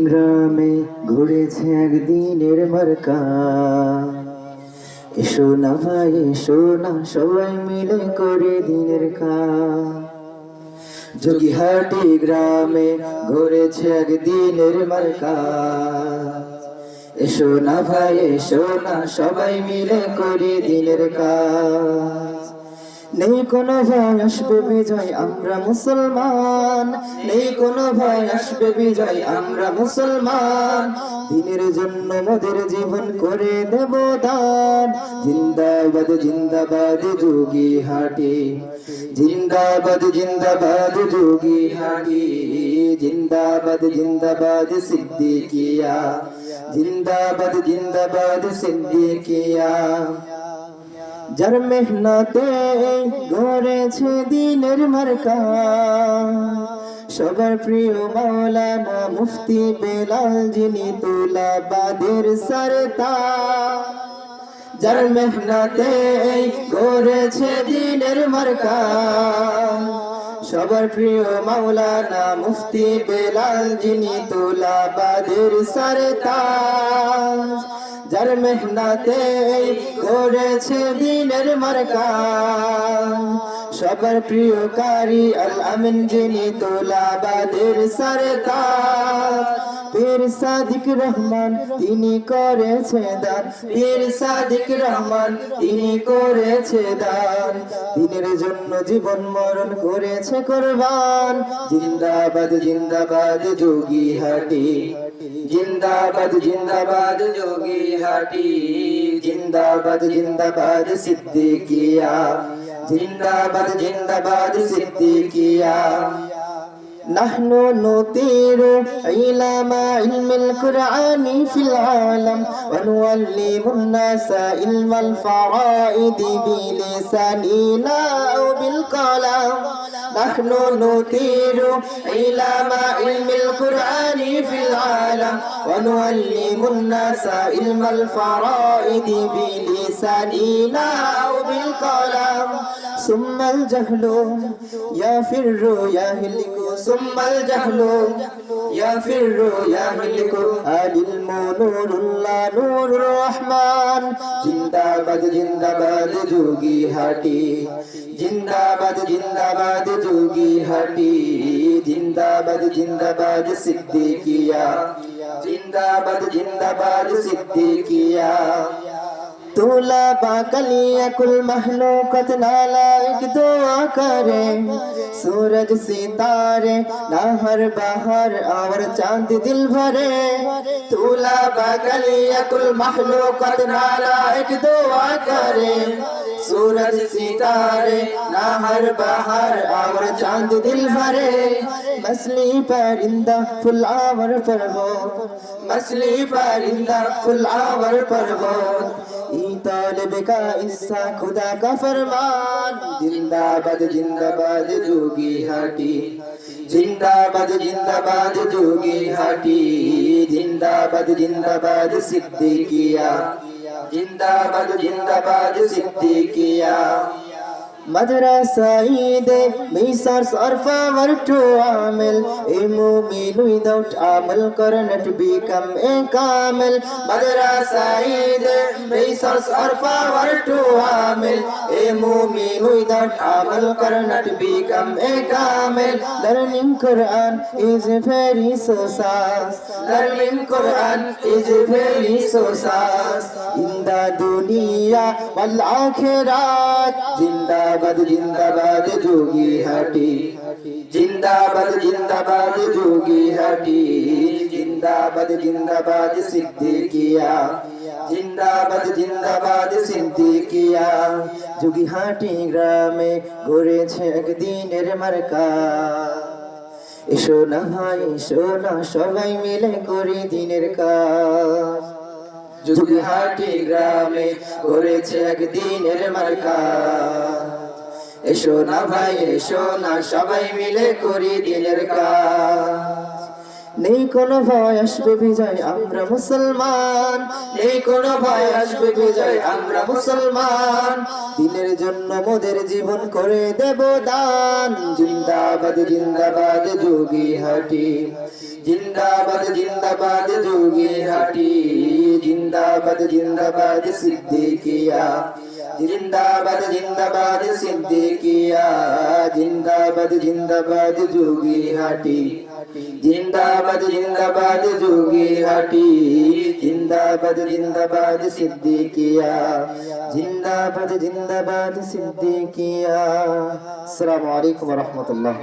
গ্রামে ঘুরেছে একদিনের মার্কা। এসো না ভাই এসো না সবাই মিলে করে দিনের কাজ। যোগীহাটি গ্রামে ঘুরেছে একদিনের মার্কা। এসো না ভাই এসো না সবাই মিলে করে দিনের কাজ। নেই কোনো ভয় আসবে বিজয় আমরা মুসলমান, নেই কোনো ভয় আসবে বিজয় আমরা মুসলমান। দিনের জন্য মোদের জীবন করে দেব দান। জিন্দাবাদ জিন্দাবাদ যোগীহাটি, জিন্দাবাদ জিন্দাবাদ যোগীহাটি, জিন্দাবাদ জিন্দাবাদ সিদ্দিকিয়া, জিন্দাবাদ জিন্দাবাদ সিদ্দিকিয়া। যার মেহনতে গড়েছে দিনের মার্কা, সবার প্রিয় মাওলানা মুফতি বেলাল যিনি তুলাবাদের সরদার। যার মেহনতে গড়েছে দিনের মার্কা, সবার প্রিয় মাওলানা মুফতি বেলাল যিনি তুলাবাদের সরদার। যার মেহনতে গড়েছে দিনের মার্কা, সবার প্রিয় কারি আল আমিন যিনি তুলাবাদের সরদার। পীর সাদিক রহমান তিনি করেছে দান, পীর সাদিক রহমান তিনি করেছে দান। দিনের জন্য জীবন মরণ করেছে কুরবান। জিন্দাবাদ জিন্দাবাদ যোগীহাটি, জিন্দাবাদ জিন্দাবাদ যোগীহাটি, জিন্দাবাদ জিন্দাবাদ সিদ্দিকিয়া, জিন্দাবাদ জিন্দাবাদ সিদ্দিকিয়া। نحن نطير علم علم القرآن في العالم، ونعلم الناس علم الفرائض بلساننا أو بالقلم. نحن نطير علم علم القرآن في العالم، ونعلم الناس علم الفرائض بلساننا أو بالقلم. ثم الجهل يفر يهلك، ثم الجهل يفر يهلك، العلم نور الله نور الرحمن. জিন্দাবাদ জিন্দাবাদ যোগীহাটি, জিন্দাবাদ জিন্দাবাদ যোগীহাটি, জিন্দাবাদ জিন্দাবাদ সিদ্দিকিয়া, জিন্দাবাদ জিন্দাবাদ সিদ্দিকিয়া। तुला कलिया कुल महलूकत नालायक दुआ करे, सूरज सितारे नाहर बाहर और चांद दिल भरे। तुला कलिया कुल महलूकत नालायक दुआ करे, सूरज सितारे नाहर बाहर और चांद दिल भरे। मछली परिंदा फुलावर पर्वत, मछली परिंदा फुलावर पर्वत, तालिब का हिस्सा खुदा का फरमान। जिंदाबाद जिंदाबाद जोगीहाटी, जिंदाबाद जिंदाबाद जोगीहाटी, जिंदाबाद जिंदाबाद सिद्दीकिया, जिंदाबाद जिंदाबाद Siddiqia. Madrasa ide misar sarfa war to amel, a mu'min without amal cannot become a kamel. Madrasa ide misar sarfa war to amel, a mu'min without amal cannot become a kamel. Learning Quran is very so fast, learning Quran is very so fast. In the dunya wal akhirat, जिंदाबाद जिंदाबाद जोगीहाटी, जिंदाबाद जिंदाबाद जोगीहाटी, जिंदाबाद जिंदाबाद सिद्दीकिया, जिंदाबाद जिंदाबाद सिद्दीकिया। जोगीहाटी গ্রামে গড়েছে একদিনের মার্কা। এসো না ভাই এসো না সবাই মিলে করি দিনের কাজ। যোগীহাটি গ্রামে গড়েছে একদিনের মার্কা। এসো না ভাই এসো না সবাই মিলে করি দিনের কাজ। নেই কোনো ভয় আসবে বিজয় আমরা মুসলমান, নেই কোনো ভয় আসবে বিজয় আমরা মুসলমান, দিনের জন্য মোদের জীবন করে দেব দান। জিন্দাবাদ জিন্দাবাদ যোগী হাটি, জিন্দাবাদ জিন্দাবাদ যোগী হাটি, জিন্দাবাদ জিন্দাবাদ সিদ্দিকিয়া, জিন্দাবাদ জিন্দাবাদ সিদ্দিকিয়া, জিন্দাবাদ জিন্দাবাদ যোগী হাটি, জিন্দাবাদ জিন্দাবাদ যোগী হাটি, জিন্দাবাদ জিন্দাবাদ সিদ্দিকিয়া, জিন্দাবাদ জিন্দাবাদ সিদ্দিকিয়া। আসসালামু আলাইকুম ওয়া রাহমাতুল্লাহ।